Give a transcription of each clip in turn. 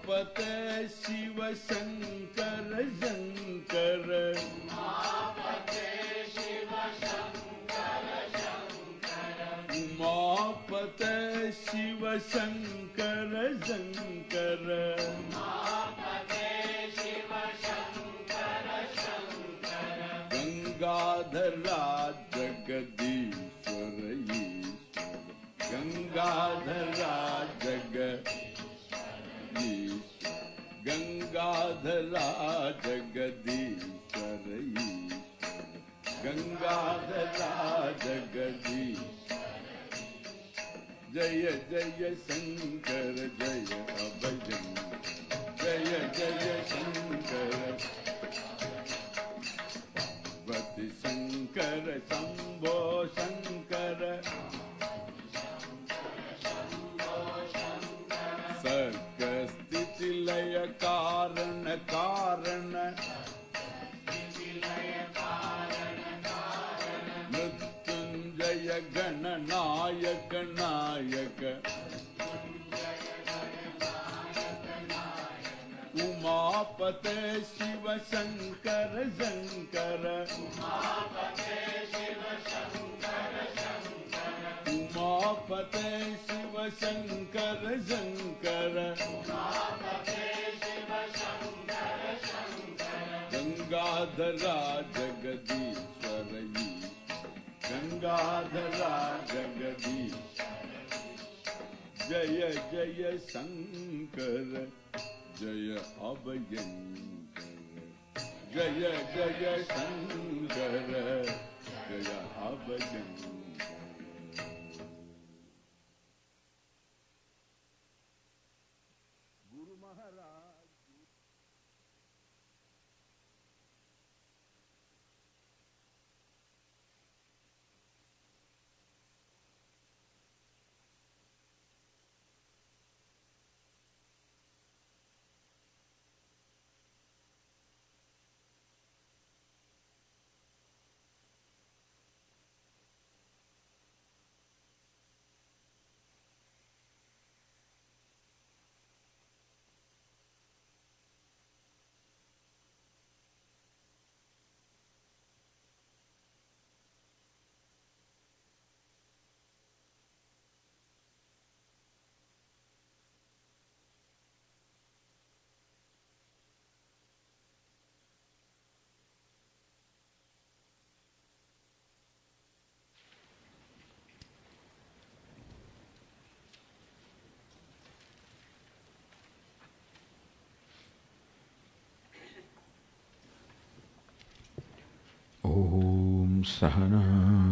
उमापते शिव शंकर शंकर उमापते शिव शंकर शंकर गंगाधरा जगदीश्वर ईश्वर गंगाधरा जगदीश्वर गंगाधरा जगदीश्वर ईश्वर गंगाधरा जगदीश्वर जय जय शंकर जय अभयं जय जय शंकर पार्वती शंकर शंभो शंकर सर्ग स्थिति लय कारण कारण मृत्युंजय गण नायक नायक उमापते शिव शंकर शंकर उमापते शिव शंकर शंकर गंगाधरा जगदीश्वर गंगाधरा जगदीश्वर जय जय शंकर जय अभयंकर जय जय शंकर जय Abhyankar Guru Maharaj Om Sahana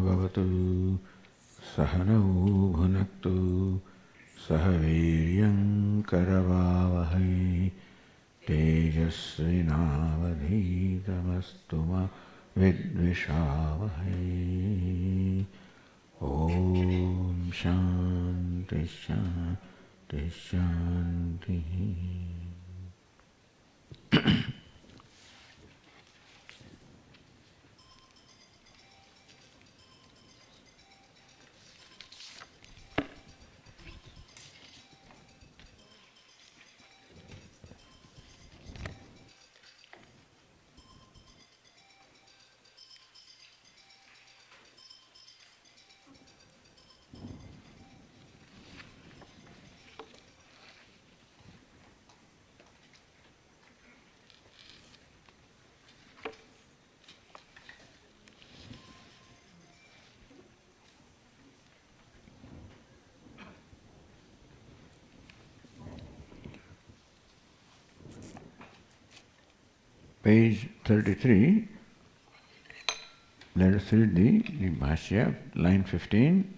Bhavatu Sahanau Bhunaktu Sahaviryam Karavavahai Tejasvinavadhitamastu ma Vidvishavahai Om Shanti Shanti Shanti. Page 33, let us read the Bhashya, line 15.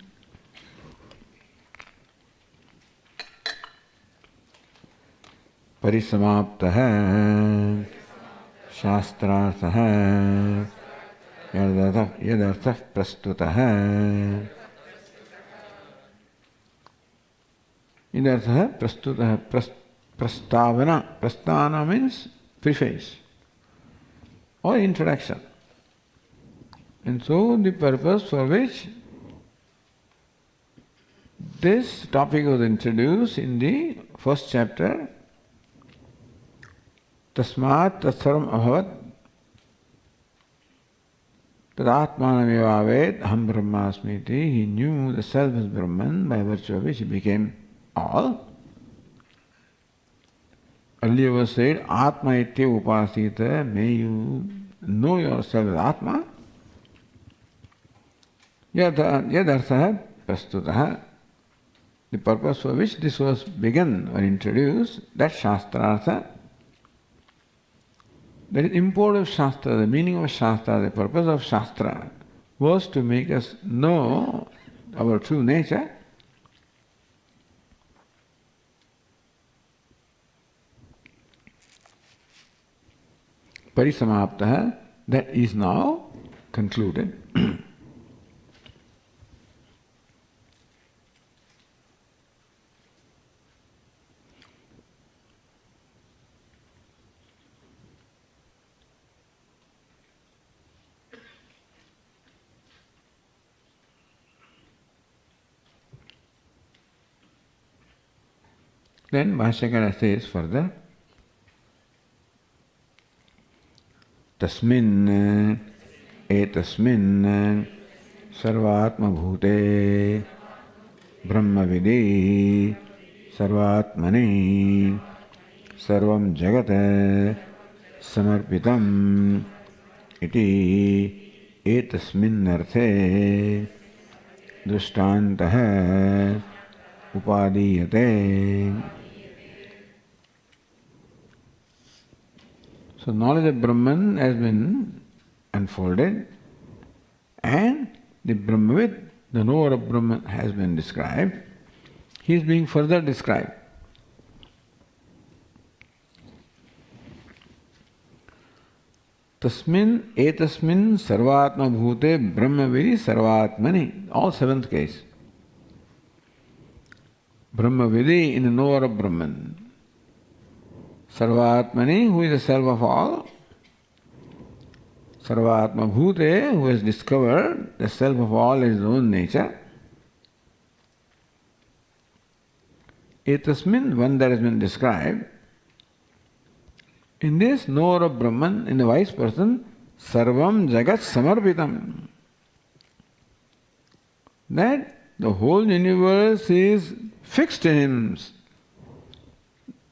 Parisamaptaha Shastrarthaha Yadarthah Prastutaha Yadarthah Prastutaha Prastavana. Prasthana means preface or introduction. And so the purpose for which this topic was introduced in the first chapter Tasmat tatsarvam abhavat tadatmanamevaved aham brahmasmiti. He knew the self is Brahman, by virtue of which he became all. Earlier was said, Atma itya upasita, may you know yourself as Atma. Yadartha prastutaha. The purpose for which this was begun or introduced, that Shastrartha. That is import of Shastra, the meaning of Shastra, the purpose of Shastra was to make us know our true nature. Parisamaptaha, that is now concluded. Then Bhashyakara says further, Tasmin etasmin sarvatma bhute brahma vidi sarvatmani sarvam jagat samarpitam iti etasmin arthe drishtantah upadiyate. So knowledge of Brahman has been unfolded and the Brahmavid, the knower of Brahman, has been described. He is being further described. Tasmin etasmin sarvatma bhute brahmavidi sarvatmani. All seventh case. Brahmavidi in the knower of Brahman. Sarvatmani, who is the self of all. Sarvatma bhute, who has discovered the self of all is his own nature. Etasmin, one that has been described. In this knower of Brahman, in the wise person, sarvam jagat samarpitam. That the whole universe is fixed in him.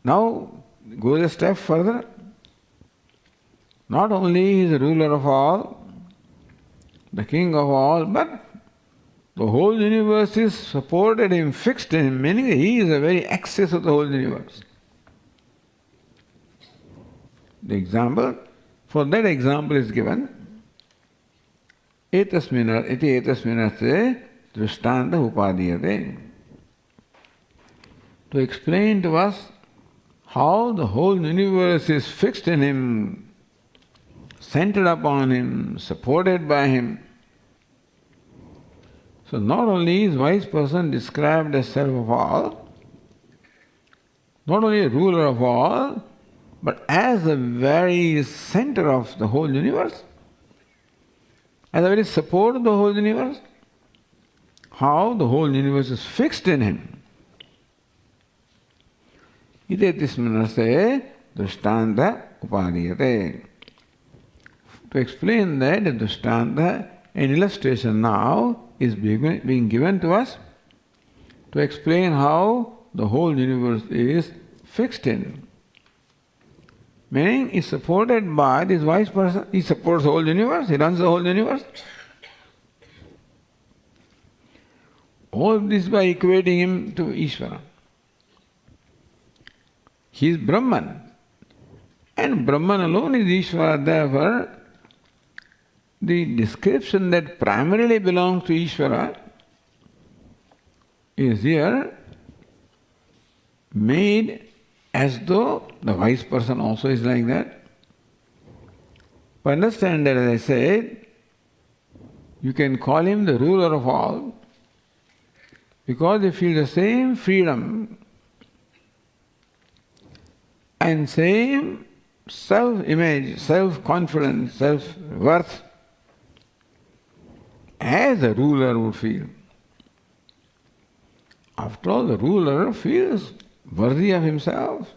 Now goes a step further. Not only he is the ruler of all, the king of all, but the whole universe is supported him, fixed in him, meaning that he is the very axis of the whole universe. The example, for that example is given, iti etasminarthe drishtanta upadiyate. To explain to us how the whole universe is fixed in him, centered upon him, supported by him. So not only is wise person described as self of all, not only a ruler of all, but as the very center of the whole universe, as the very support of the whole universe, how the whole universe is fixed in him. Ite tismanase drishtanta upadiyate. To explain that, the drishtanta, an illustration now is being given to us to explain how the whole universe is fixed in. Meaning, is supported by this wise person. He supports the whole universe, he runs the whole universe. All this by equating him to Ishvara. He is Brahman, and Brahman alone is Ishvara. Therefore, the description that primarily belongs to Ishvara is here made as though the wise person also is like that. But understand that, as I said, you can call him the ruler of all because they feel the same freedom and same self-image, self-confidence, self-worth as a ruler would feel. After all, the ruler feels worthy of himself,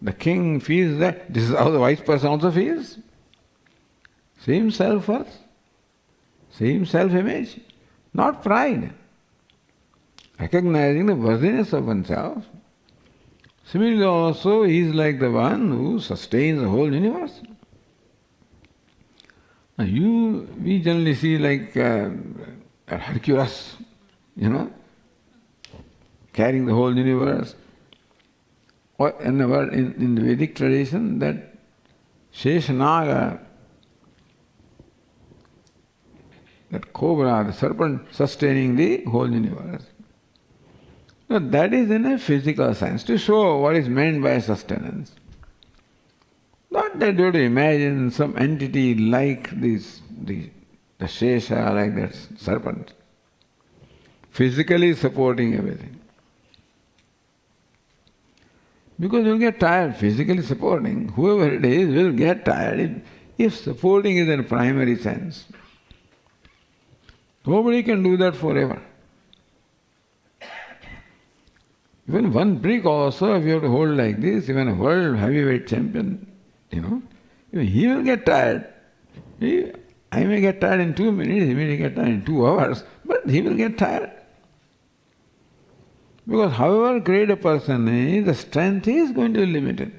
The king feels that. This is how the wise person also feels. Same self-worth, same self-image, not pride. Recognizing the worthiness of oneself. Similarly also, he is like the one who sustains the whole universe. Now we generally see like Hercules, carrying the whole universe. Or in the Vedic tradition, that Sheshanaga, that cobra, the serpent sustaining the whole universe. Now that is in a physical sense, to show what is meant by sustenance. Not that you have to imagine some entity like the Shesha, like that serpent, physically supporting everything. Because you'll get tired physically supporting. Whoever it is will get tired if supporting is in a primary sense. Nobody can do that forever. Even one brick also, if you have to hold like this, even a world heavyweight champion, even he will get tired. I may get tired in 2 minutes, he may get tired in 2 hours, but he will get tired. Because however great a person is, the strength is going to be limited.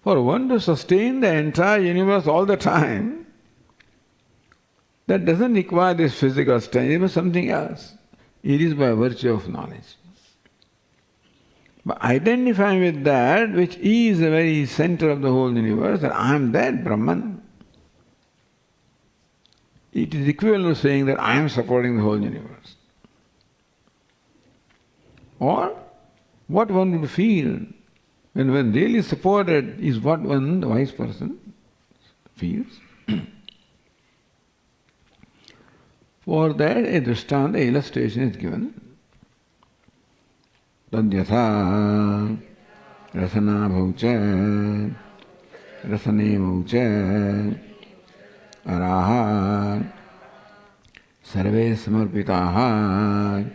For one to sustain the entire universe all the time, that doesn't require this physical strength, it is something else. It is by virtue of knowledge. But identifying with that which is the very center of the whole universe, that I am that Brahman, it is equivalent to saying that I am supporting the whole universe. Or what one would feel when really supported is what one, the wise person, feels. For that a drishtanta, illustration is given. Tadyatha rasana bhaucha rasane maucha araha sarve samarpitaha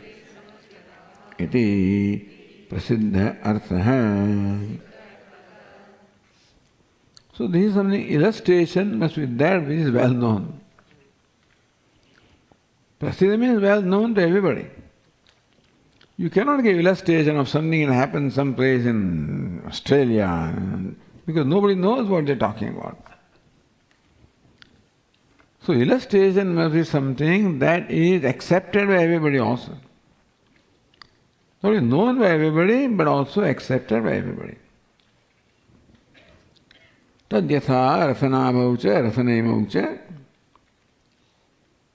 iti prasiddha arthaha. So this is something, illustration must be that which is well known. Prasiddha means well known to everybody. You cannot give illustration of something that happened someplace in Australia because nobody knows what they're talking about. So illustration must be something that is accepted by everybody also. Not only known by everybody, but also accepted by everybody. Tadyatha rasana bhaucha rasane maucha.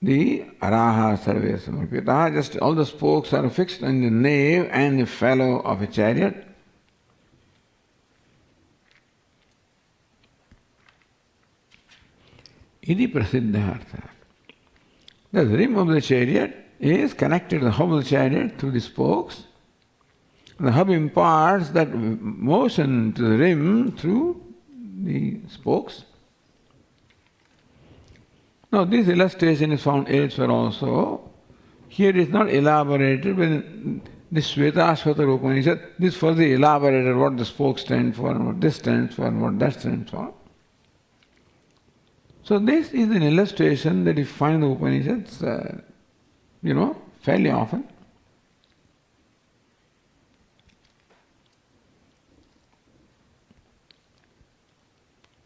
The araha sarve samarpitaha, just all the spokes are fixed on the nave and the felloe of a chariot. Iti prasiddha artha. The rim of the chariot is connected to the hub of the chariot through the spokes. The hub imparts that motion to the rim through the spokes. Now this illustration is found elsewhere also. Here it is not elaborated, but in the Shvetashvatar Upanishad, this further elaborated what the spokes stand for, and what this stands for, and what that stands for. So this is an illustration that you find in the Upanishads, fairly often.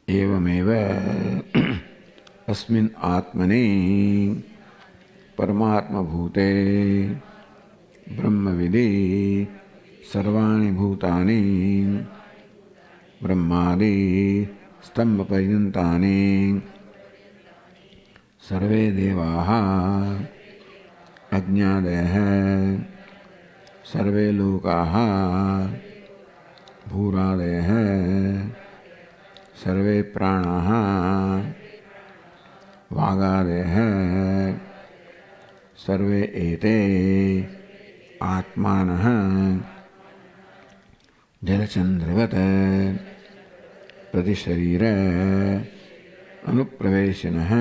Evameva अस्मिन् आत्मनि परमात्मा भूते ब्रह्मविदि सर्वाणि भूतानि ब्रह्मादि स्तंभ पर्यन्तानि सर्वे देवाः अज्ञादयः सर्वे लोकाः भूरादयः सर्वे प्राणाः वागादयः सर्वे एते आत्मानः जलचन्द्रवत् प्रतिशरीर अनुप्रवेशिनः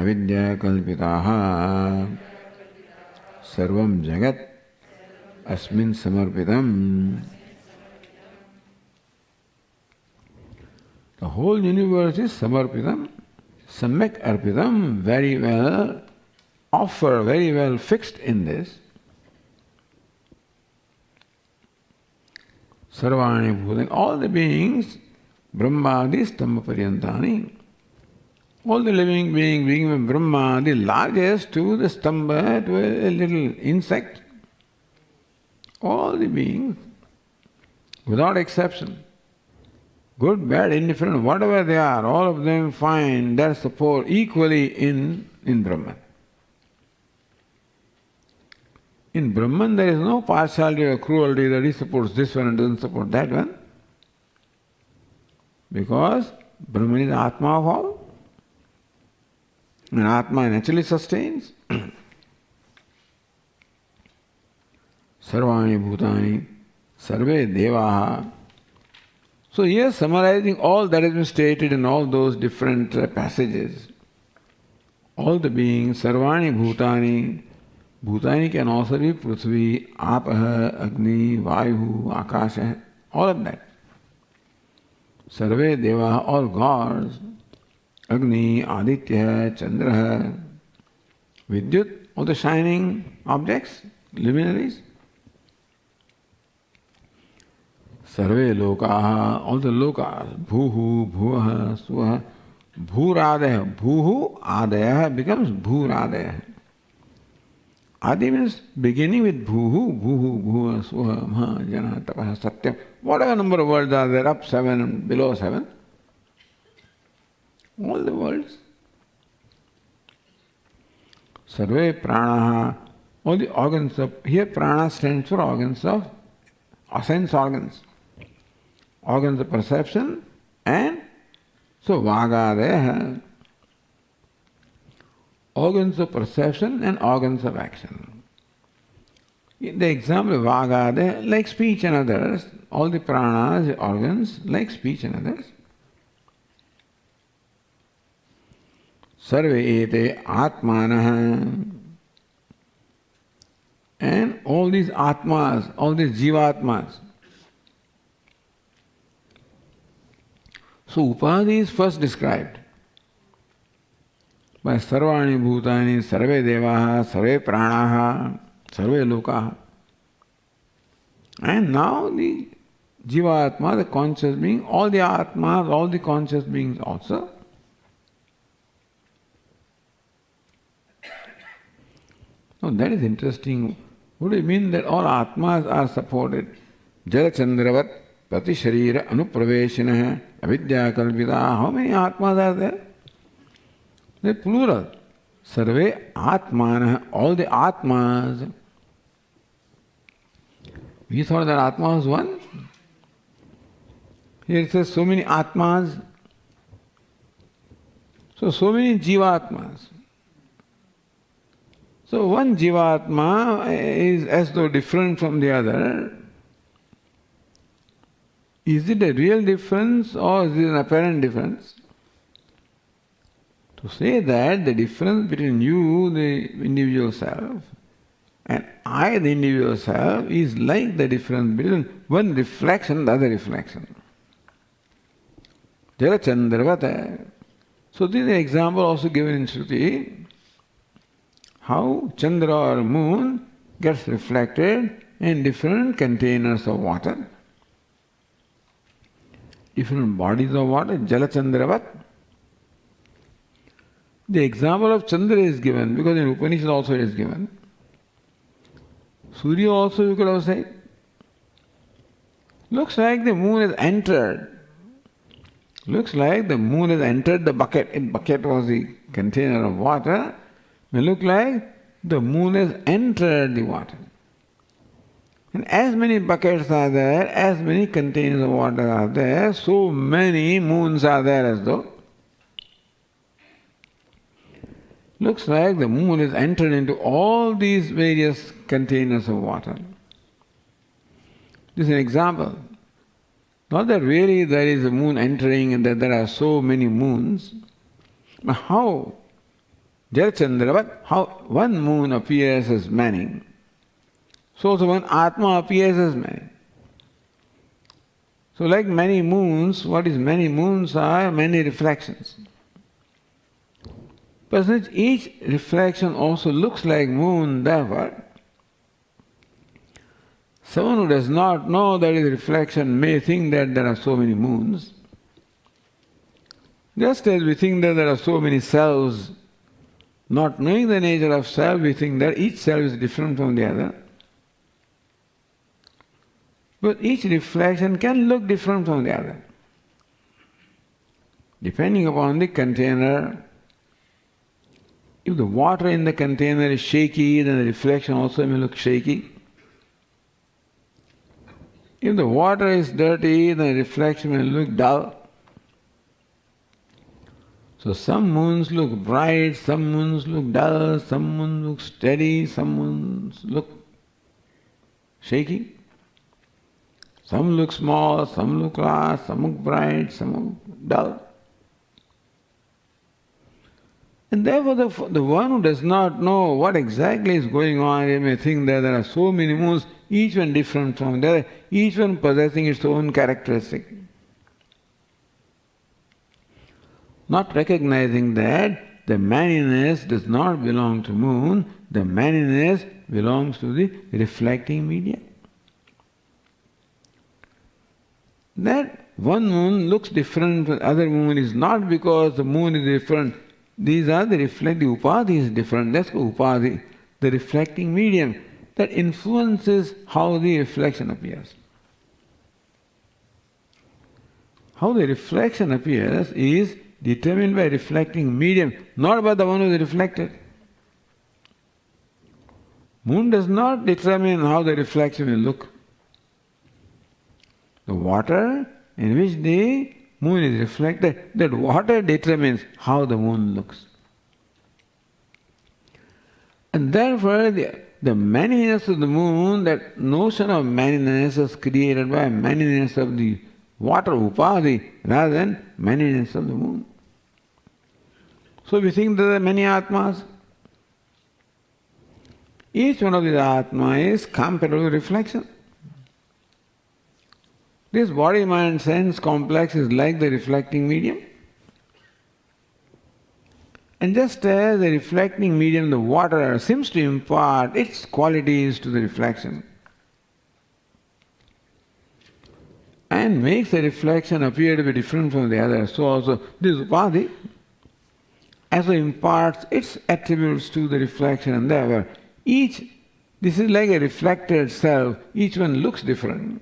अविद्याकल्पिताः सर्वं जगत् asmin samarpitam. The whole universe is samarpitam, samyak arpitam, very well offered, very well fixed in this. Sarvani bhutani, all the beings, Brahmadi stamba paryantani, all the living beings, being from Brahma, the largest to the stamba, to a little insect, all the beings, without exception, good, bad, indifferent, whatever they are, all of them find their support equally in Brahman. In Brahman there is no partiality or cruelty that he supports this one and doesn't support that one. Because Brahman is the Atma of all. And Atma naturally sustains. Sarvani bhutani, sarve devaha. So here summarizing all that has been stated in all those different passages. All the beings, sarvani bhutani. Bhutani can also be Prithvi, Apaha, Agni, Vayu, Akasha, all of that. Sarve Deva, all gods, Agni, Aditya, Chandra, Vidyut, all the shining objects, luminaries. Sarve Lokaha, all the lokas, Bhuhu, Bhuvaha, Suvaha, Bhuradaya, Bhuhu, Adaya becomes Bhuradaya. Adi means beginning with bhuhu, bhuhu, bhuva, suha, maha, jana, tapaha, satyam. Whatever number of words are there, up 7 and below 7. All the words. Sarve pranaha, all the organs of, here prana stands for organs of, sense organs. Organs of perception and so vagadeha. Organs of perception and organs of action. In the example of Vagade, like speech and others, all the pranas, organs, like speech and others. Sarve ete atmanaha. And all these atmas, all these jivatmas. So upadhi is first described. By sarvani bhutani, sarve devaha, sarve pranaha, sarve lokaha. And now the jivatma, the conscious being, all the atmas, all the conscious beings also. Now that is interesting. What do you mean that all atmas are supported? Jala chandravat, prati sharira, anupraveshinaha, avidya kalpita. How many atmas are there? The plural. Sarve atmana, all the atmas. We thought that atma was one. Here it says so many atmas. So many jivatmas. So one jivatma is as though different from the other. Is it a real difference or is it an apparent difference? To say that the difference between you, the individual self, and I, the individual self, is like the difference between one reflection and the other reflection. Jala chandravata. So this is an example also given in Shruti, how Chandra or moon gets reflected in different containers of water, different bodies of water, Jala Chandravat. The example of Chandra is given because in Upanishad also it is given. Surya also you could have said. Looks like the moon has entered. Looks like the moon has entered the bucket. If bucket was the container of water, it may look like the moon has entered the water. And as many buckets are there, as many containers of water are there, so many moons are there as though. Looks like the moon has entered into all these various containers of water. This is an example. Not that really there is a moon entering and that there are so many moons, but how Jala Chandravat, how one moon appears as many. So when Atma appears as many. So like many moons, what is many moons are many reflections. But since each reflection also looks like moon, therefore, someone who does not know that is reflection may think that there are so many moons. Just as we think that there are so many selves, not knowing the nature of self, we think that each self is different from the other. But each reflection can look different from the other, depending upon the container. If the water in the container is shaky, then the reflection also may look shaky. If the water is dirty, then the reflection may look dull. So some moons look bright, some moons look dull, some moons look steady, some moons look shaky. Some look small, some look large, some look bright, some look dull. And therefore the one who does not know what exactly is going on, he may think that there are so many moons, each one different from the other, each one possessing its own characteristic. Not recognizing that the maniness does not belong to moon, the maniness belongs to the reflecting medium. That one moon looks different from the other moon is not because the moon is different. These are the reflecting, upadhi is different, that's called upadhi, the reflecting medium that influences how the reflection appears. How the reflection appears is determined by reflecting medium, not by the one who is reflected. Moon does not determine how the reflection will look. The water in which the moon is reflected, that water determines how the moon looks. And therefore the maniness of the moon, that notion of maniness is created by maniness of the water upadhi rather than maniness of the moon. So we think there are many atmas. Each one of these atma is comparable to reflection. This body, mind, sense complex is like the reflecting medium. And just as the reflecting medium, the water, seems to impart its qualities to the reflection and makes the reflection appear to be different from the other, so also this upadhi also imparts its attributes to the reflection, and therefore this is like a reflected self, each one looks different.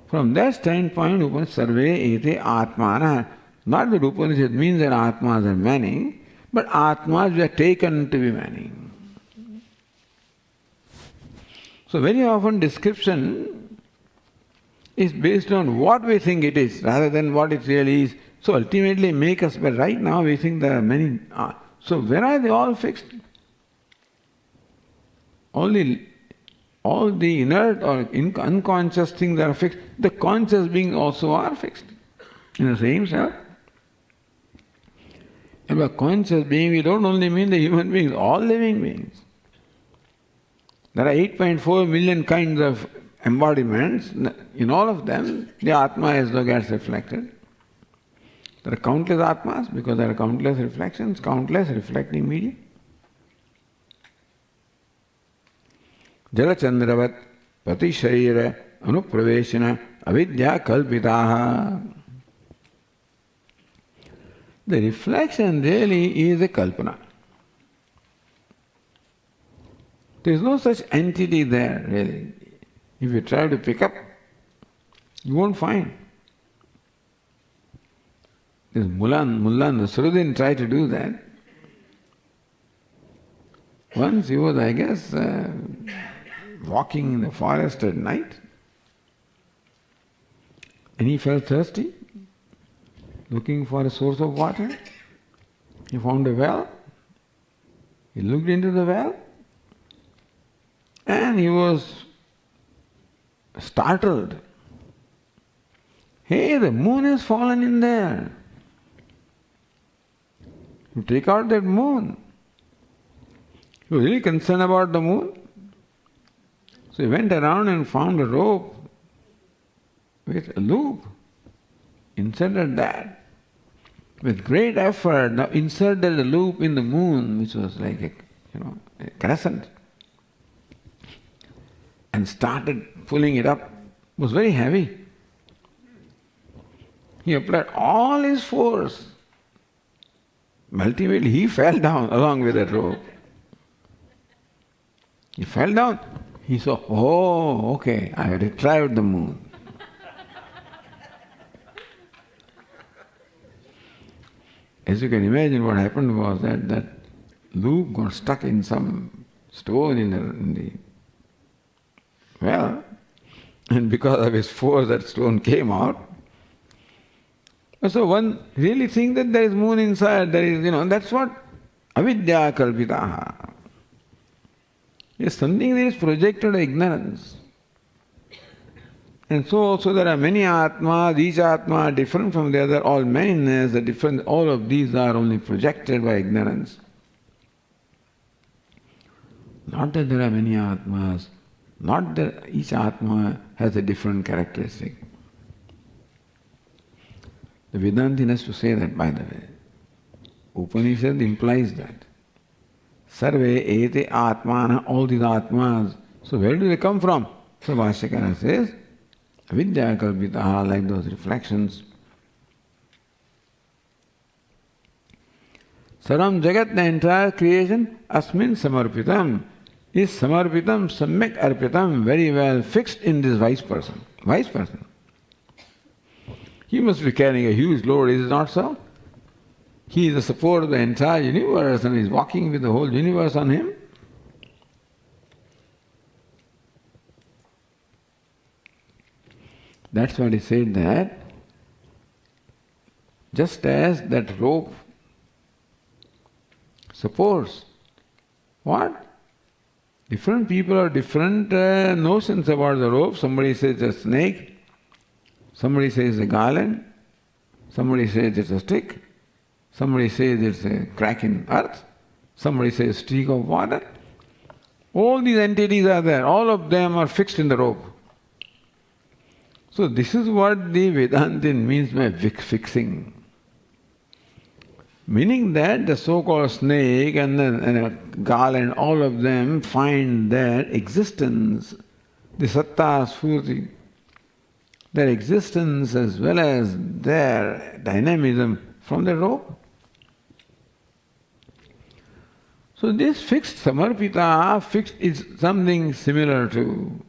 From that standpoint, Upanishad sarve ete atmana, not that Upanishad means that atmas are many, but atmas were taken to be many. So very often description is based on what we think it is rather than what it really is. So ultimately make us, but right now we think there are many. So where are they all fixed? All the inert or unconscious things are fixed. The conscious beings also are fixed in the same self. And by conscious being, we don't only mean the human beings, all living beings. There are 8.4 million kinds of embodiments. In all of them, the Atma as though gets reflected. There are countless Atmas because there are countless reflections, countless reflecting media. Jalachandravat Patisharira Anupraveshana Avidya Kalpitaha. The reflection really is a kalpana. There is no such entity there, really. If you try to pick up, you won't find. This Mullah Nasruddin tried to do that. Once he was, I guess, walking in the forest at night, and he felt thirsty, looking for a source of water. He found a well. He looked into the well, and he was startled. Hey, the moon has fallen in there. You take out that moon. He was really concerned about the moon. So he went around and found a rope with a loop, inserted that. With great effort, now inserted a loop in the moon, which was like a crescent, and started pulling it up. It was very heavy. He applied all his force. Ultimately, he fell down along with that rope. He fell down. He saw, oh, okay, I retrieved the moon. As you can imagine, what happened was that loop got stuck in some stone in the well, and because of his force, that stone came out. So one really thinks that there is moon inside, there is, that's what avidya kalpitaha. It's something that is projected ignorance. And so also there are many atmas, each atma different from the other, all manyness, the different, all of these are only projected by ignorance. Not that there are many atmas, not that each atma has a different characteristic. The Vedantin has to say that, by the way. Upanishad implies that. Sarve ete atmana, all these atmas. So where do they come from? So Bhashyakara says, Vidya kalpitaha, like those reflections. Saram jagat, the entire creation, asmin samarpitam, is samarpitam samyak arpitam, very well fixed in this wise person. Wise person. He must be carrying a huge load, is it not so? He is the support of the entire universe and is walking with the whole universe on him. That's what he said, that just as that rope supports what? Different people have different notions about the rope. Somebody says it's a snake, somebody says a garland, somebody says it's a stick, somebody says it's a crack in earth, somebody says streak of water. All these entities are there, all of them are fixed in the rope. So this is what the Vedantin means by fixing. Meaning that the so-called snake and a garland, all of them find their existence, the satta, sphurti, their existence as well as their dynamism from the rope. So this fixed samarpita, fixed is something similar to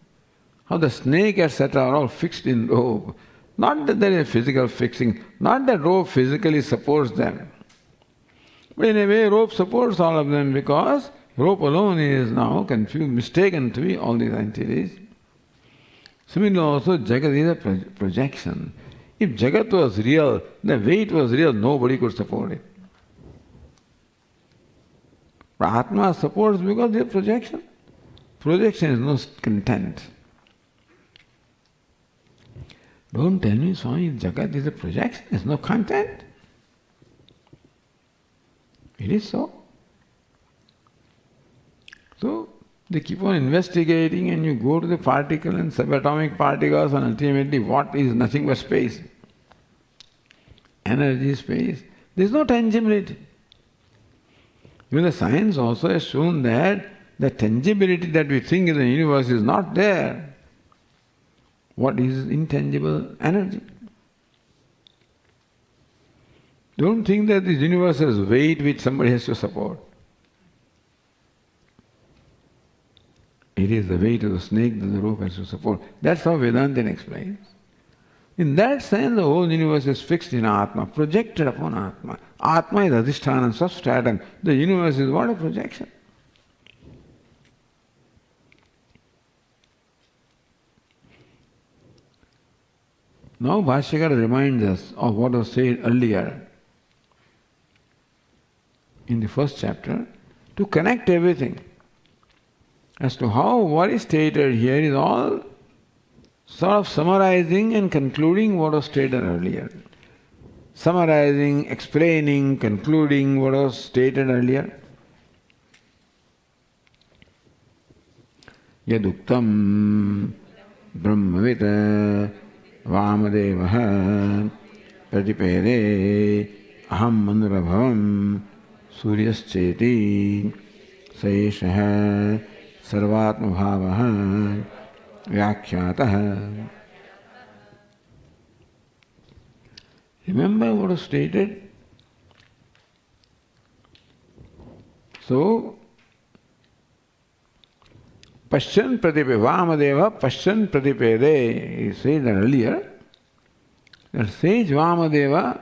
how the snake etc. are all fixed in rope. Not that there is a physical fixing, not that rope physically supports them. But in a way rope supports all of them because rope alone is now confused, mistaken to be all these entities. Similarly also Jagat is a projection. If Jagat was real, the weight was real, nobody could support it. But Atma supports because they are projection. Projection is no content. Don't tell me, Swami, Jagat is a projection, there's no content. It is so. So, they keep on investigating and you go to the particle and subatomic particles and ultimately what is nothing but space. Energy, space. There is no tangibility. Even the science also has shown that the tangibility that we think in the universe is not there. What is intangible? Energy. Don't think that this universe has weight which somebody has to support. It is the weight of the snake that the rope has to support. That's how Vedanta explains. In that sense, the whole universe is fixed in Atma, projected upon Atma. Atma is adhisthana, substratum. The universe is what? A projection. Now Bhashyakara reminds us of what was said earlier in the first chapter, to connect everything. As to how what is stated here is all sort of summarizing and concluding what was stated earlier. Summarizing, explaining, concluding what was stated earlier. yaduktam brahmavita vamadeva pratipede aham manurabhavam suryascheti saishah sarvatma bhavaha vyakhyatah. Remember what was stated? So, Pashyan Pratipede, Vamadeva Pashyan Pratipede, he said that earlier, that sage Vamadeva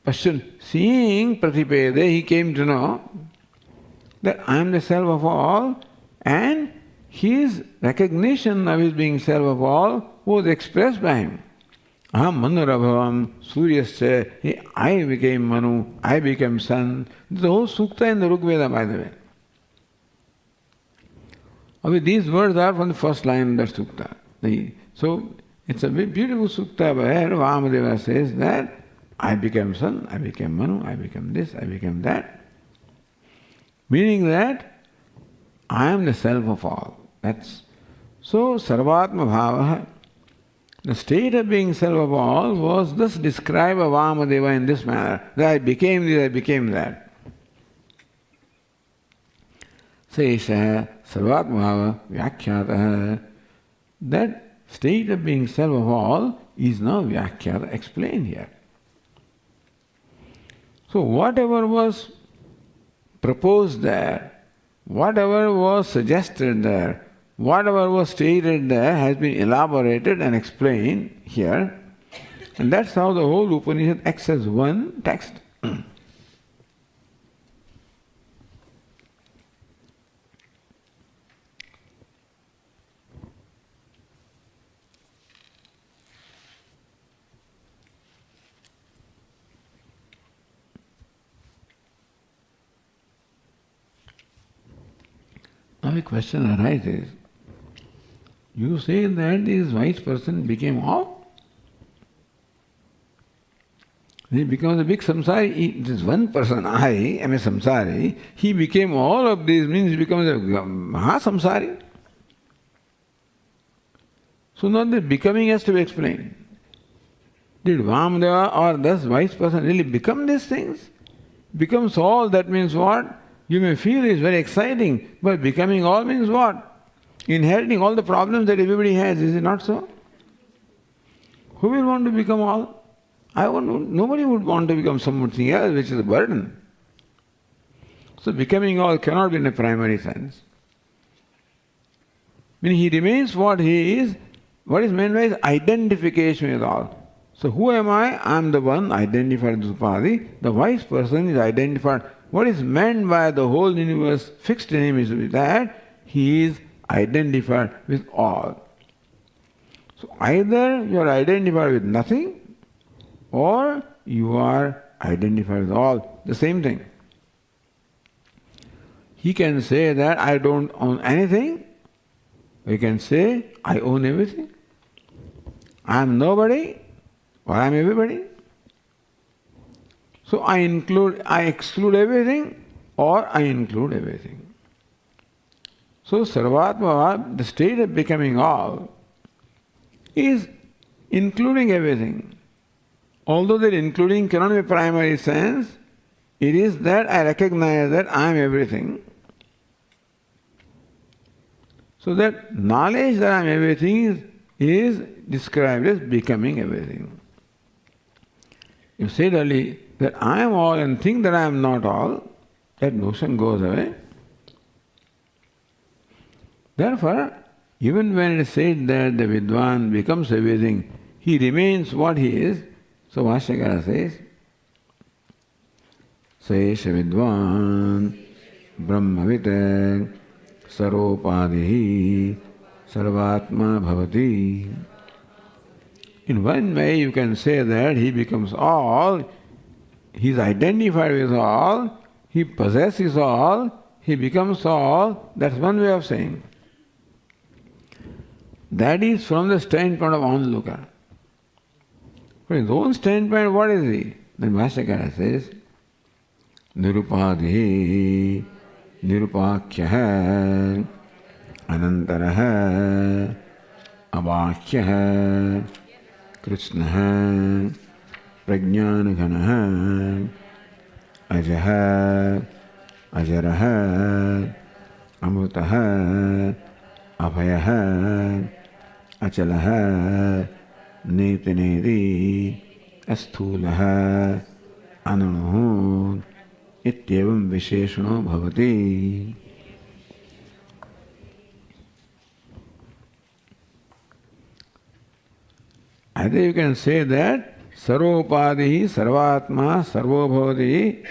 Pashyan, seeing Pratipede, he came to know that I am the self of all, and his recognition of his being self of all was expressed by him. Aham manurabhavam suryasya, I became Manu, I became sun. The whole sukta in the Rigveda, by the way. Okay, these words are from the first line of the sukta. So it's a very beautiful sukta where Vamadeva says that I became sun, I became Manu, I became this, I became that. Meaning that I am the self of all. That's so Sarvatma Bhavaha. The state of being self of all was thus described by Vamadeva in this manner, that I became this, I became that. Saisha Sarvatma Vyakhyata. That state of being self of all is now Vyakhyata, explained here. So whatever was proposed there, whatever was suggested there, whatever was stated there has been elaborated and explained here, and that's how the whole Upanishad acts as one text. Now a question arises. You say that this wise person became all? He becomes a big samsari. This one person, I am a samsari, he became all of these, means he becomes a maha-samsari. So now the becoming has to be explained. Did Vamadeva or this wise person really become these things? Becomes all, that means what? You may feel it's very exciting, but becoming all means what? Inheriting all the problems that everybody has, is it not so? Who will want to become all? Nobody would want to become something else, which is a burden. So becoming all cannot be in a primary sense. Meaning he remains what he is. What is meant by is identification with all. So who am I? I am the one identified with Upadhi. The wise person is identified. What is meant by the whole universe fixed in him is that he is identified with all. So either you are identified with nothing or you are identified with all. The same thing. He can say that I don't own anything. He can say I own everything. I am nobody or I am everybody. So I exclude everything or I include everything. So Sarvatma, the state of becoming all, is including everything. Although that including cannot be a primary sense, it is that I recognize that I am everything. So that knowledge that I am everything is described as becoming everything. You said earlier that I am all and think that I am not all, that notion goes away. Therefore, even when it is said that the Vidwan becomes everything, he remains what he is. So Vashyakara says, Saesha Vidwan Brahmavita Saropadihi Sarvatma Bhavati. In one way you can say that he becomes all, he is identified with all, he possesses all, he becomes all. That's one way of saying. That is from the standpoint of onlooker. From his own standpoint, what is he? Then Vashyakara says, Nirupadhi, Nirupakyaha, Anantaraha Abhakyaha Krishnaha Prajnanaganaha Ajaha Ajaraha Amrutaha Abhayaha Achalaha Netinedi Asthulaha Anunuhu Ityevam Visheshano Bhavati. Either you can say that Sarvopadihi, Sarvatma, Sarvobhavati,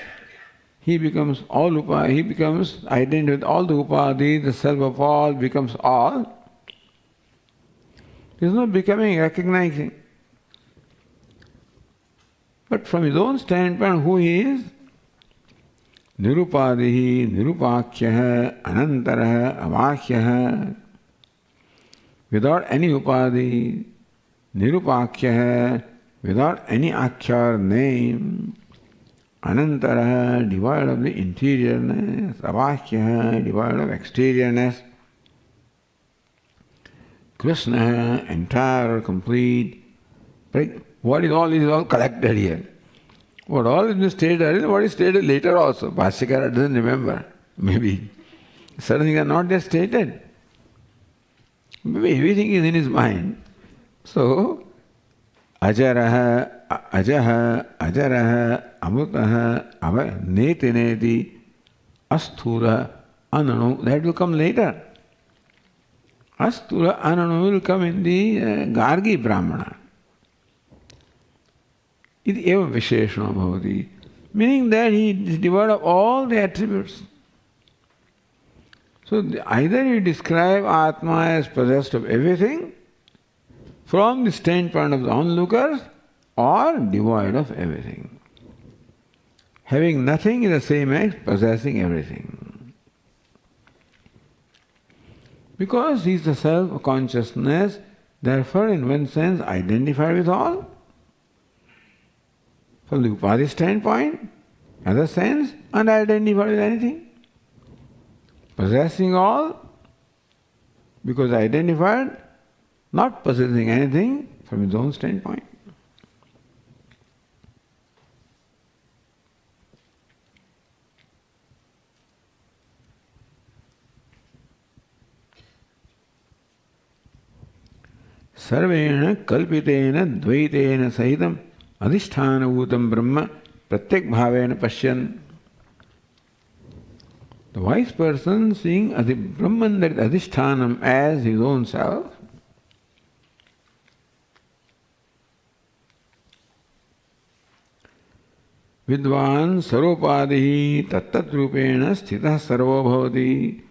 he becomes all upadhi, he becomes identified with all the upadhi, the self of all becomes all. There is no becoming, recognizing. But from his own standpoint, who he is? Nirupadihi, Nirupakyaha, Anantaraha, Avakyaha. Without any upadhi, Nirupakyaha, without any akhyar name, Anantaraha, devoid of the interiorness, Avakyaha, devoid of exteriorness, Krishna, entire, complete. What is all? Is all collected here. What all is been stated earlier, what is stated later also. Bhashyakara doesn't remember. Maybe certain things are not yet stated. Maybe everything is in his mind. So, Ajaraha, Ajaha, Ajaraha, Amrutaha, Neti Neti, Asthura, Ananu, that will come later. Asthura, Ananu will come in the Gargi Brahmana. Iti eva visheshana bhavati. Meaning that he is devoid of all the attributes. So either you describe Atma as possessed of everything from the standpoint of the onlookers, or devoid of everything. Having nothing is the same as possessing everything. Because he is the self-consciousness, therefore in one sense identified with all. From the Upadhi standpoint, other sense, unidentified with anything. Possessing all, because identified, not possessing anything from his own standpoint. Sarvena kalpitena dvaitena sahitam adhisthanavutam brahma pratyak bhavena pashyan. The wise person seeing the Brahman, that adhisthanam, as his own self, Vidvan sarvopadihi tattat rupena sthitah sarvo bhavati.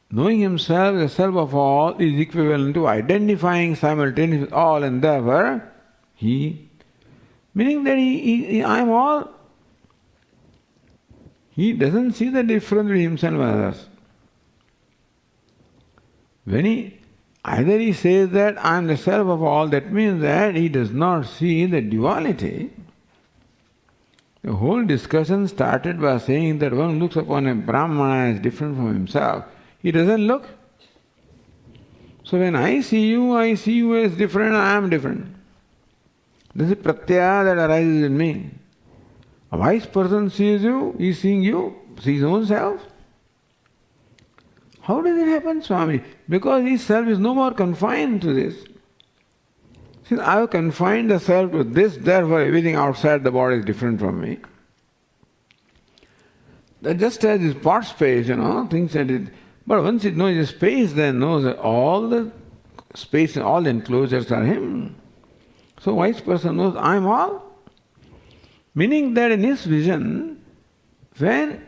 Knowing himself, the self of all, is equivalent to identifying simultaneously with all, and therefore he, meaning that I am all. He doesn't see the difference between himself and others. When either he says that I am the self of all, that means that he does not see the duality. The whole discussion started by saying that one looks upon a Brahmana as different from himself. He doesn't look. So when I see you as different, I am different. This is pratyaya that arises in me. A wise person sees you, he is seeing you, sees his own self. How does it happen, Swami? Because his self is no more confined to this. Since I have confined the self to this, therefore everything outside the body is different from me. That just as this pot space, thinks that it. But once it knows the space, then knows that all the space and all the enclosures are him. So wise person knows I am all. Meaning that in his vision, when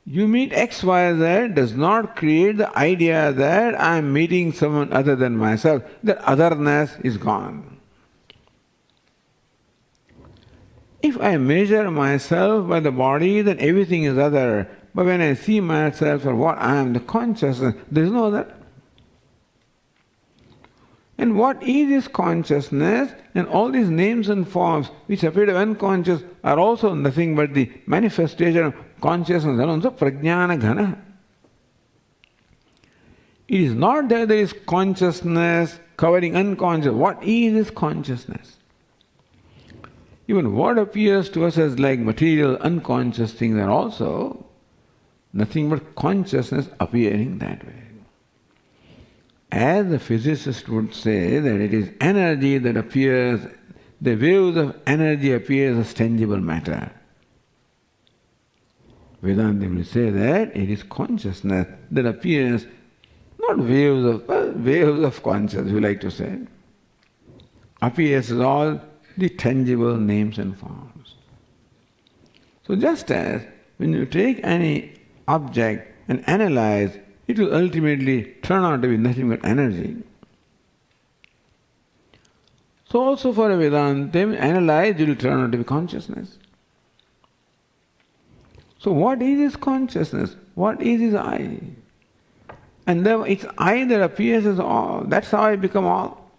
you meet X, Y, Z, does not create the idea that I am meeting someone other than myself. That otherness is gone. If I measure myself by the body, then everything is other. But when I see myself for what I am, the consciousness, there is no other. And what is this consciousness? And all these names and forms which appear to be unconscious are also nothing but the manifestation of consciousness alone. So prajnana ghana. It is not that there is consciousness covering unconscious. What is this consciousness? Even what appears to us as like material, unconscious things are also nothing but consciousness appearing that way. As the physicist would say that it is energy that appears, the waves of energy appears as tangible matter. Vedanta will say that it is consciousness that appears, not waves of consciousness, we like to say, appears as all the tangible names and forms. So just as when you take any object and analyze, it will ultimately turn out to be nothing but energy. So also for a Vedanta, analyze, it will turn out to be consciousness. So what is this consciousness? What is this I? And then it's I that appears as all. That's how I become all.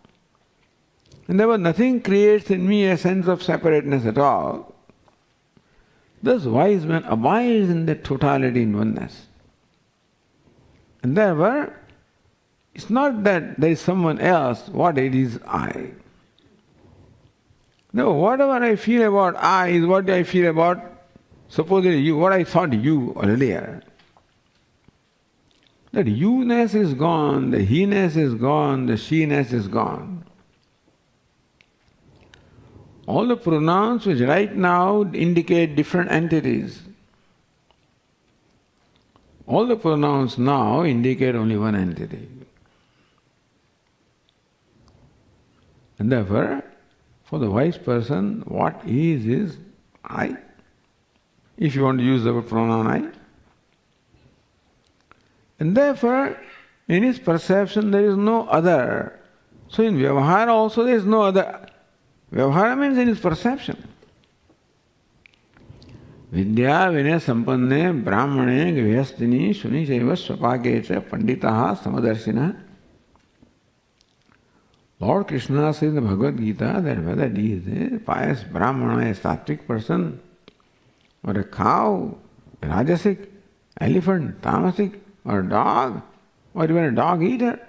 And therefore nothing creates in me a sense of separateness at all. Thus wise man abides in that totality in oneness. And therefore, it's not that there is someone else, what it is I. No, whatever I feel about I is what I feel about supposedly you, what I thought you earlier. That you-ness is gone, the he-ness is gone, the she-ness is gone. All the pronouns which right now indicate different entities, all the pronouns now indicate only one entity. And therefore, for the wise person, what is I. If you want to use the word pronoun I. And therefore, in his perception there is no other. So in Vyavahara also there is no other. Vyavahara means in his perception. Vidya vinaya sampanne brahmane gvihastini shuni chaiva svapake cha panditaha samadarshina. Lord Krishna says in the Bhagavad Gita that whether he is a pious brahmana, a sattvic person, or a cow, a rajasic, elephant, tamasic, or a dog, or even a dog eater.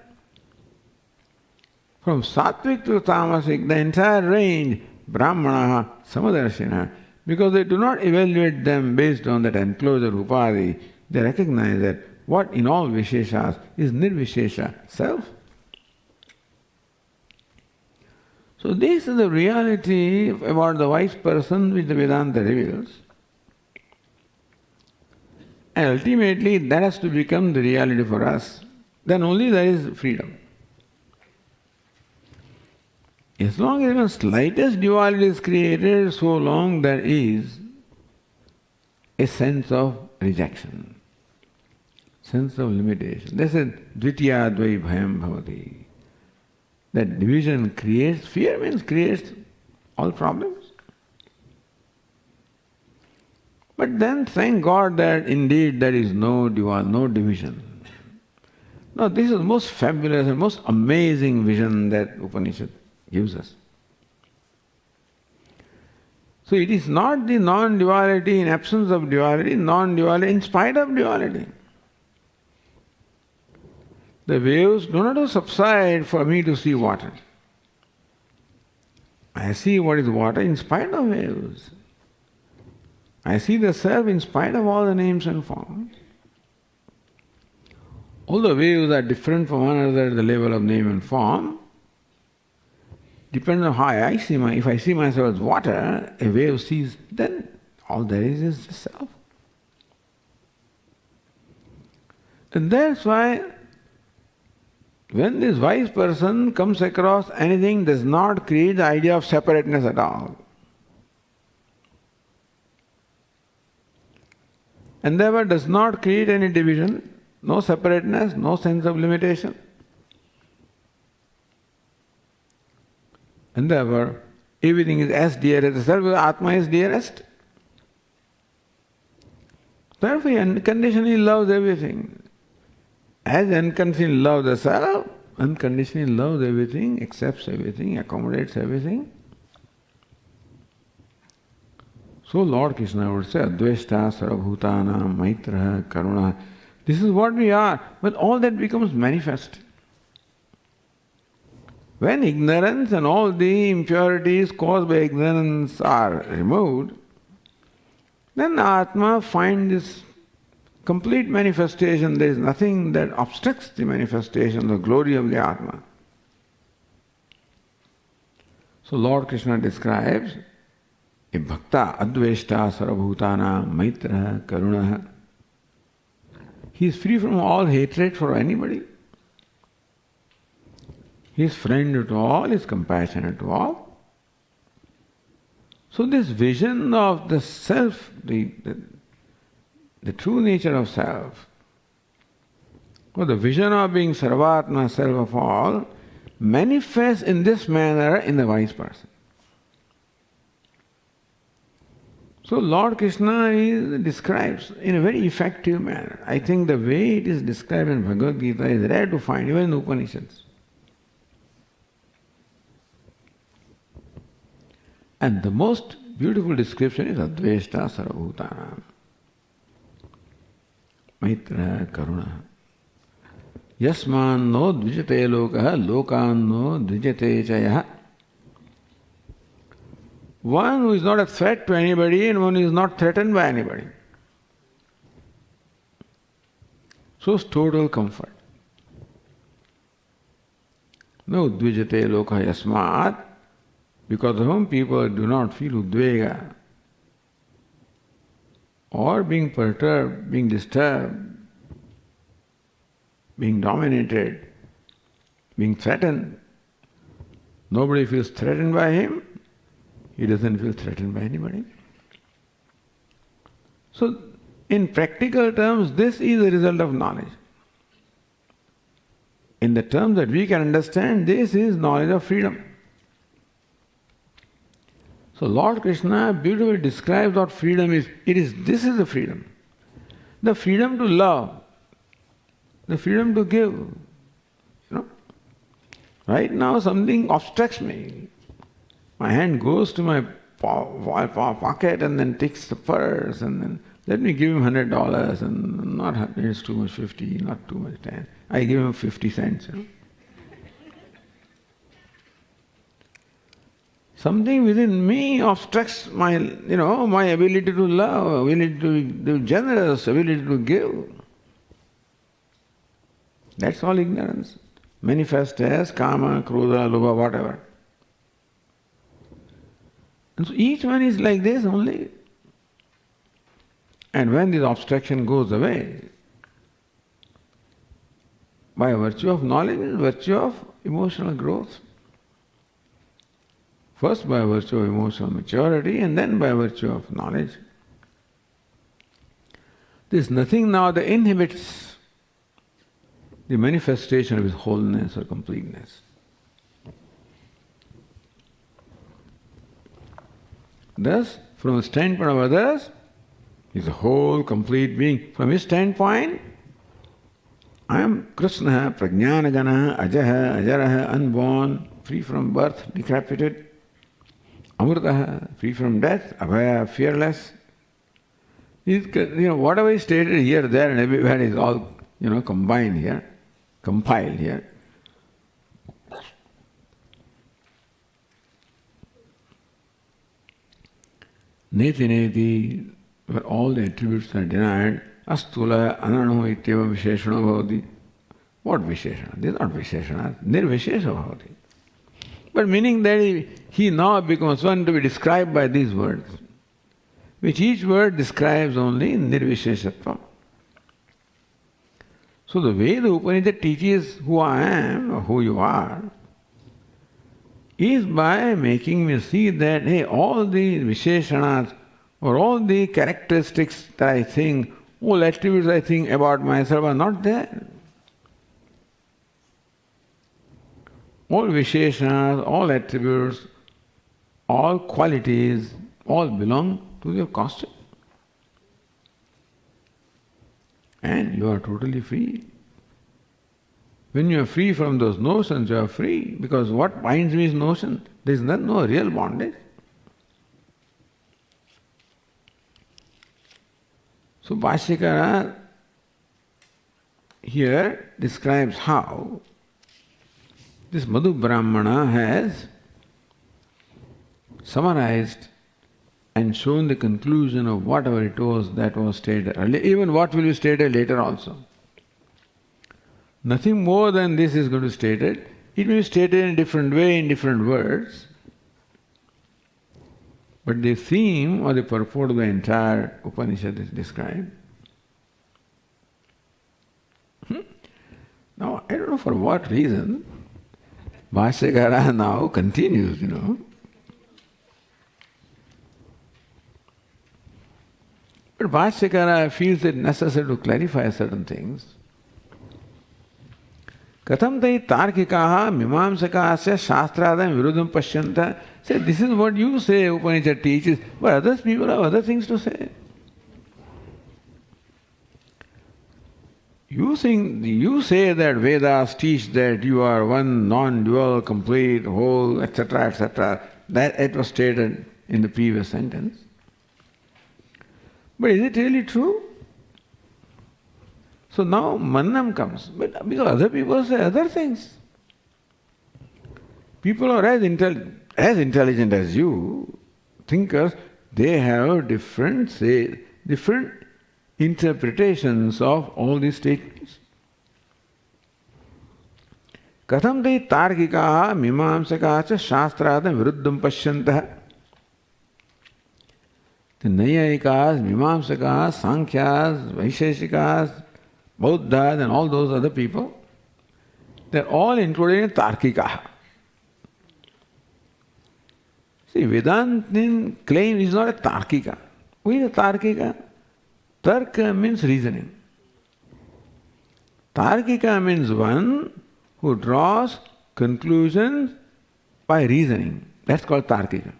From sattvic to tamasic, the entire range, brahmana, samadarshina, because they do not evaluate them based on that enclosure upadi, they recognize that what in all visheshas is nirvishesha, self. So this is the reality about the wise person which the Vedanta reveals. And ultimately that has to become the reality for us. Then only there is freedom. As long as even slightest duality is created, so long there is a sense of rejection, sense of limitation. This is Dvitiya Dvai Bhayam Bhavati. That division creates, fear means creates all problems. But then thank God that indeed there is no division. Now this is the most fabulous and most amazing vision that Upanishad gives us. So it is not the non-duality in absence of duality, non-duality in spite of duality. The waves do not subside for me to see water. I see what is water in spite of waves. I see the self in spite of all the names and forms. All the waves are different from one another at the level of name and form. Depends on how I see if I see myself as water, a wave sees, then all there is the self. And that's why when this wise person comes across anything, does not create the idea of separateness at all. And therefore does not create any division, no separateness, no sense of limitation. And therefore everything is as dear as the self, Atma is dearest. Therefore he unconditionally loves everything. As unconditionally loves the self, unconditionally loves everything, accepts everything, accommodates everything. So Lord Krishna would say, Adveshta Sarvabhutana Maitra Karuna This is what we are. But all that becomes manifest. When ignorance and all the impurities caused by ignorance are removed, then Atma finds this complete manifestation. There is nothing that obstructs the manifestation, the glory of the Atma. So Lord Krishna describes a bhakta, adveshta sarvabhutana, maitra, karuna. He is free from all hatred for anybody. He is friend to all, he is compassionate to all. So this vision of the self, the true nature of self, or the vision of being sarvatma, self of all, manifests in this manner in the wise person. So Lord Krishna describes in a very effective manner. I think the way it is described in Bhagavad Gita is rare to find, even in the Upanishads. And the most beautiful description is Adveshta Sarvabhutanam. Maitra Karuna. Yasman no dvijate lokaha, lokan no dvijate chayah. One who is not a threat to anybody and one who is not threatened by anybody. So it's total comfort. No dvijate lokaha yasmat, because of whom people do not feel udvega or being perturbed, being disturbed, being dominated, being threatened. Nobody feels threatened by him. He doesn't feel threatened by anybody. So, in practical terms, this is the result of knowledge. In the terms that we can understand, this is knowledge of freedom. So Lord Krishna beautifully describes what freedom is. This is the freedom. The freedom to love, the freedom to give. Right now something obstructs me. My hand goes to my pocket and then takes the purse and then let me give him $100 and not it's too much 50, not too much 10. I give him 50 cents. Something within me obstructs my, my ability to love, ability to be generous, ability to give. That's all ignorance. Manifest as kama, krodha, lobha, whatever. And so each one is like this only. And when this obstruction goes away, by virtue of knowledge, virtue of emotional growth. First by virtue of emotional maturity and then by virtue of knowledge. There is nothing now that inhibits the manifestation of his wholeness or completeness. Thus, from the standpoint of others, he is a whole, complete being. From his standpoint, I am Krishna, Prajnanagana, Ajaha, Ajaraha, unborn, free from birth, decrepitated. Amritaha, free from death, Abhaya, fearless. Whatever is stated here, there and everywhere is all, combined here, compiled here. Neti neti, where all the attributes are denied, astula anano ityeva visheshana bhavati. What visheshana? This is not visheshana, nirvishesha bhavati. But meaning that he now becomes one to be described by these words, which each word describes only nirvisheshatva. So the way the Upanishad teaches who I am or who you are is by making me see that, hey, all the visheshanas or all the characteristics that I think, all attributes I think about myself are not there. All visheshanas, all attributes, all qualities, all belong to your costume. And you are totally free. When you are free from those notions, you are free. Because what binds me is notion. There is no real bondage. So Bhashyakara here describes how this Madhu Brahmana has summarized and shown the conclusion of whatever it was that was stated earlier, even what will be stated later also. Nothing more than this is going to be stated. It will be stated in a different way, in different words. But the theme or the purport of the entire Upanishad is described. Now, I don't know for what reason, Bhashyakara now continues, But Bhashyakara feels it necessary to clarify certain things. Katham tai tarkikaha mimamsakasya shastradam virudam pashyanta. Say, this is what you say, Upanishad teaches, but other people have other things to say. You say that Vedas teach that you are one, non-dual, complete, whole, etc., etc. That it was stated in the previous sentence. But is it really true? So now Mannam comes, but because other people say other things. People are as intelligent as you, thinkers, they have different interpretations of all these statements. Katham te tarkikaha mimamsakacha shastradam viruddham pashyantah. The Nayayikas, Mimamsakas, Sankhyas, Vaisheshikas, Bauddhas and all those other people, they're all included in Tarkikaha. See, Vedantin claim is not a Tarkika. What is a Tarkika? Tarka means reasoning. Tarkika means one who draws conclusions by reasoning. That's called Tarkika.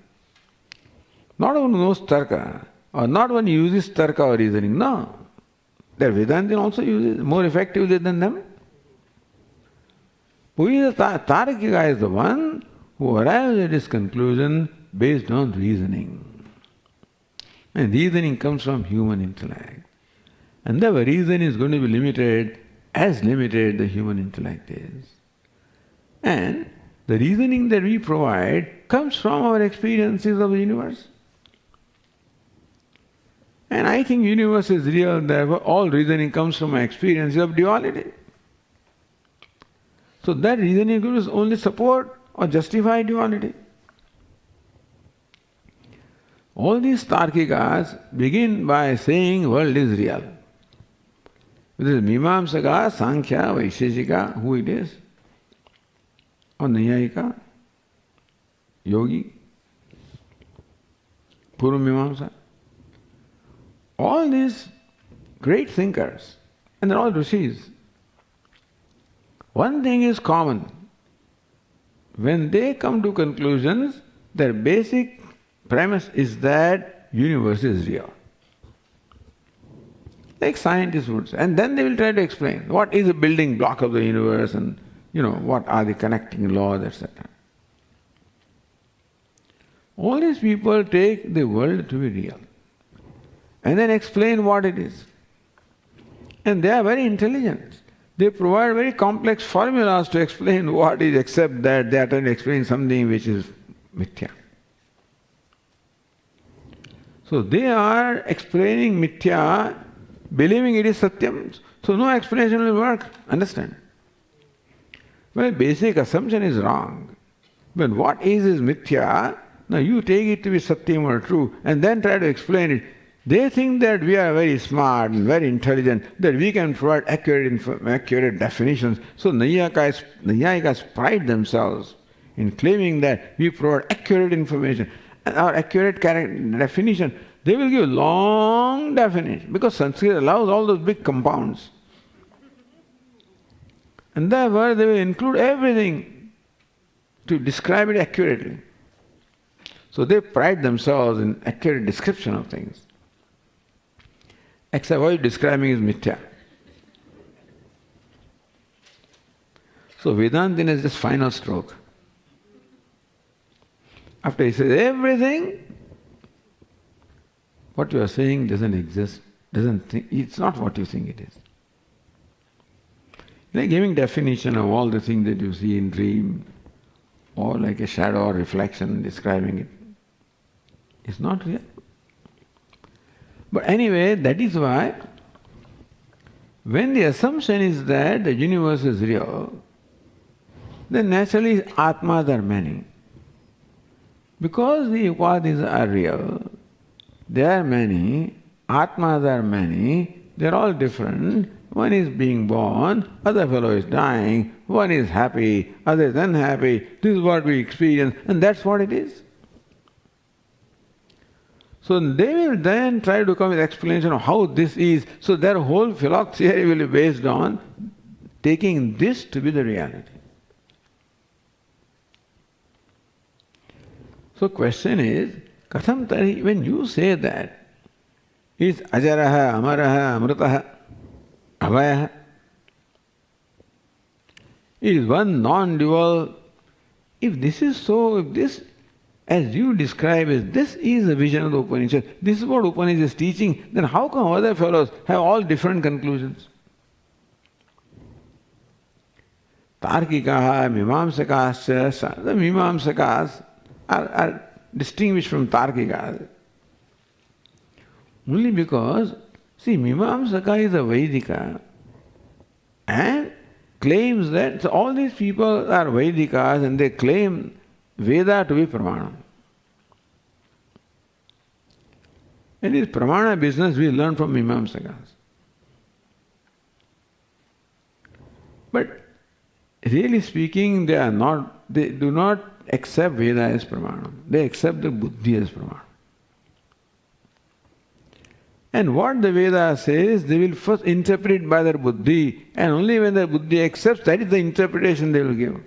Not one who knows Tarka, or not one who uses Tarka or reasoning. No. Their Vedantin also uses more effectively than them. Who is a Tarkika is the one who arrives at his conclusion based on reasoning. And reasoning comes from human intellect. And the reason is going to be limited as limited the human intellect is. And the reasoning that we provide comes from our experiences of the universe. And I think universe is real, therefore all reasoning comes from my experience of duality. So that reasoning will only support or justify duality. All these Tarkikas begin by saying world is real. This is Mimamsaka, Sankhya, Vaisheshika, who it is? Or Nayayika, Yogi, Purvamimamsa. All these great thinkers, and they're all rishis. One thing is common. When they come to conclusions, their basic premise is that universe is real. Like scientists would say. And then they will try to explain what is the building block of the universe and what are the connecting laws, etc. All these people take the world to be real and then explain what it is. And they are very intelligent. They provide very complex formulas to explain what is, except that they are trying to explain something which is mithya. So they are explaining mithya, believing it is satyam, so no explanation will work. Understand? Well, basic assumption is wrong. But what is mithya? Now you take it to be satyam or true and then try to explain it. They think that we are very smart and very intelligent, that we can provide accurate definitions. So Nayayikas pride themselves in claiming that we provide accurate information. And our accurate definition, they will give long definition because Sanskrit allows all those big compounds. And therefore they will include everything to describe it accurately. So they pride themselves in accurate description of things. Except what you're describing is mithya. So Vedantin is just final stroke. After he says everything, what you are saying doesn't exist, it's not what you think it is. Like giving definition of all the things that you see in dream, or like a shadow or reflection describing it. It's not real. But anyway, that is why when the assumption is that the universe is real, then naturally Atmas are many. Because the Upadhis are real, they are many, Atmas are many, they are all different. One is being born, other fellow is dying, one is happy, other is unhappy. This is what we experience, and that's what it is. So they will then try to come with explanation of how this is. So their whole philosophy will be based on taking this to be the reality. So question is, Katham tari, when you say that, is ajaraha, amaraha, amritaha, avayaha, is one non-dual. If this is so, if this, as you describe it, this is the vision of the Upanishad, this is what Upanishad is teaching, then how come other fellows have all different conclusions? Tarkikaha, Mimamsakas, the Mimamsakas are distinguished from Tarkikas. Only because, see, Mimamsaka is a Vedika and claims that so all these people are Vedikas and they claim Veda to be Pramana. And this Pramana business we learn from Mimamsakas. But really speaking, they do not accept Veda as Pramana. They accept the Buddhi as Pramana. And what the Veda says, they will first interpret by their Buddhi, and only when their Buddhi accepts, that is the interpretation they will give.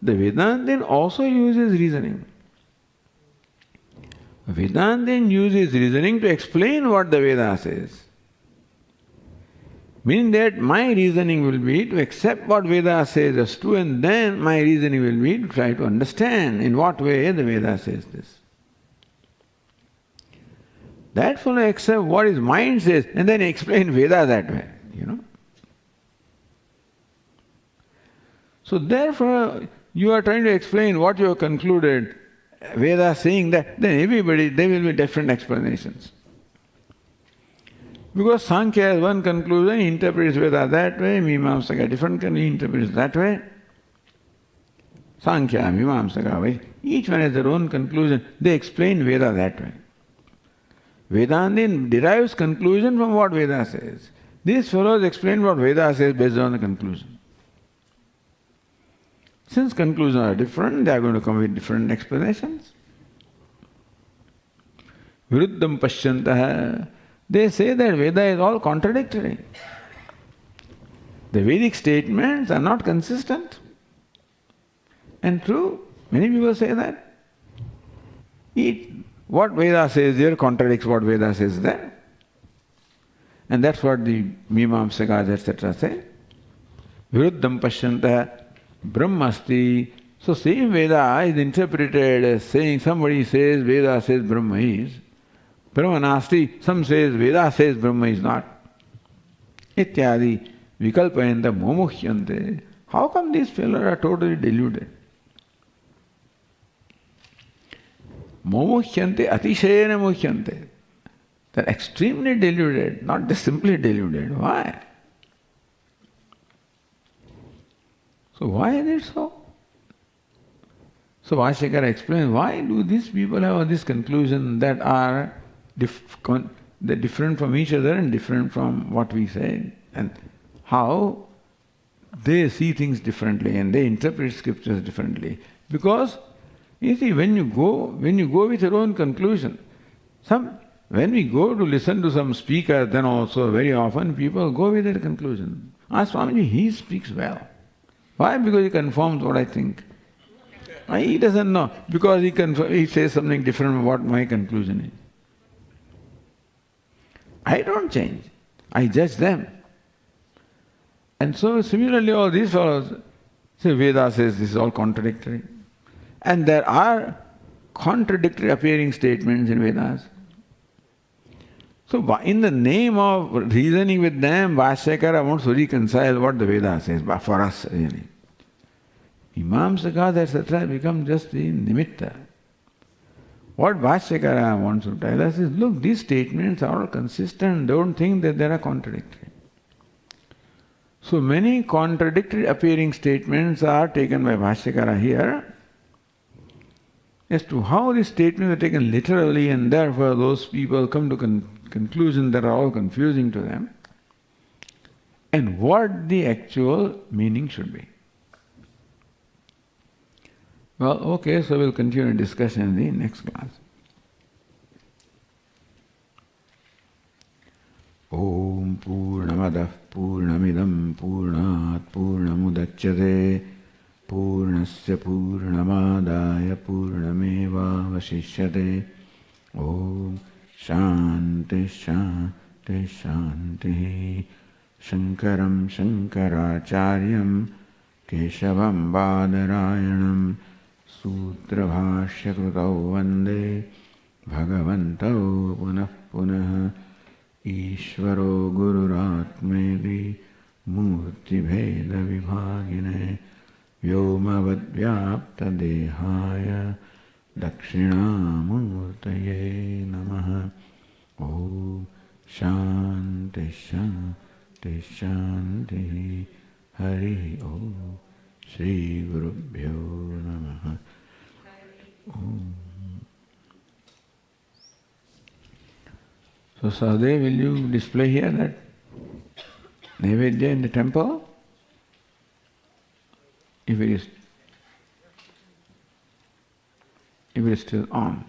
The Vedanta then also uses reasoning. Vedanta then uses reasoning to explain what the Veda says. Meaning that my reasoning will be to accept what Veda says as true, and then my reasoning will be to try to understand in what way the Veda says this. That fellow accepts what his mind says and then explain Veda that way, So therefore, you are trying to explain what you have concluded, Veda saying that, then everybody, there will be different explanations. Because Sankhya has one conclusion, he interprets Veda that way, Mimamsaka different, he interprets that way. Sankhya, Mimamsaka, each one has their own conclusion, they explain Veda that way. Vedanta derives conclusion from what Veda says. These fellows explain what Veda says based on the conclusion. Since conclusions are different, they are going to come with different explanations. Viruddham Pashyantaha. They say that Veda is all contradictory. The Vedic statements are not consistent. And true, many people say that. What Veda says here contradicts what Veda says there. And that's what the Mimamsakas etc. say. Viruddham Pashyanta Brahmasti. So same Veda is interpreted as saying, somebody says Veda says Brahma is. Brahmanasti, some says Veda says Brahma is not. Ityadi vikalpayanta momuhyante. How come these fellows are totally deluded? Momuhyante atishayana muhyante. They're extremely deluded, not just simply deluded. Why? So why is it so? So Vashikara explains, why do these people have this conclusion that are they're different from each other and different from what we say, and how they see things differently and they interpret scriptures differently. Because you see, when you go with your own conclusion, when we go to listen to some speaker, then also very often people go with their conclusion. Ask Swamiji, he speaks well. Why? Because he confirms what I think. He doesn't know, because he says something different from what my conclusion is. I don't change. I judge them. And so similarly all these fellows say Veda says this is all contradictory. And there are contradictory appearing statements in Vedas. So, in the name of reasoning with them, Vashyakara wants to reconcile what the Veda says, but for us really. Imams, gods, etc. become just the nimitta. What Vashyakara wants to tell us is, look, these statements are all consistent, don't think that they are contradictory. So many contradictory appearing statements are taken by Vashyakara here as to how these statements are taken literally, and therefore those people come to conclusions that are all confusing to them, and what the actual meaning should be. Well, okay, so we'll continue discussion in the next class. Om Purnamadah Purnamidam Purnat Purnamudachyate Purnasya Purnamadaya Purnameva Vasishyate. Om Shanti Shanti Shanti. Shankaram Shankaracharyam Keshavam Badarayanam Sutra Bhashya Krutau Vande Bhagavantau Punah Punah. Ishvaro Gururatmedi Murti Bheda Vibhagine Vyomavad Vyapta Dehaya Dakshinamurtaye Namaha. Om Shanti Shanti Shanti. Hari Om. Shri Gurubhyo Namaha. Om. So Sahadev, will you display here that Naivedya in the temple? If it is still on.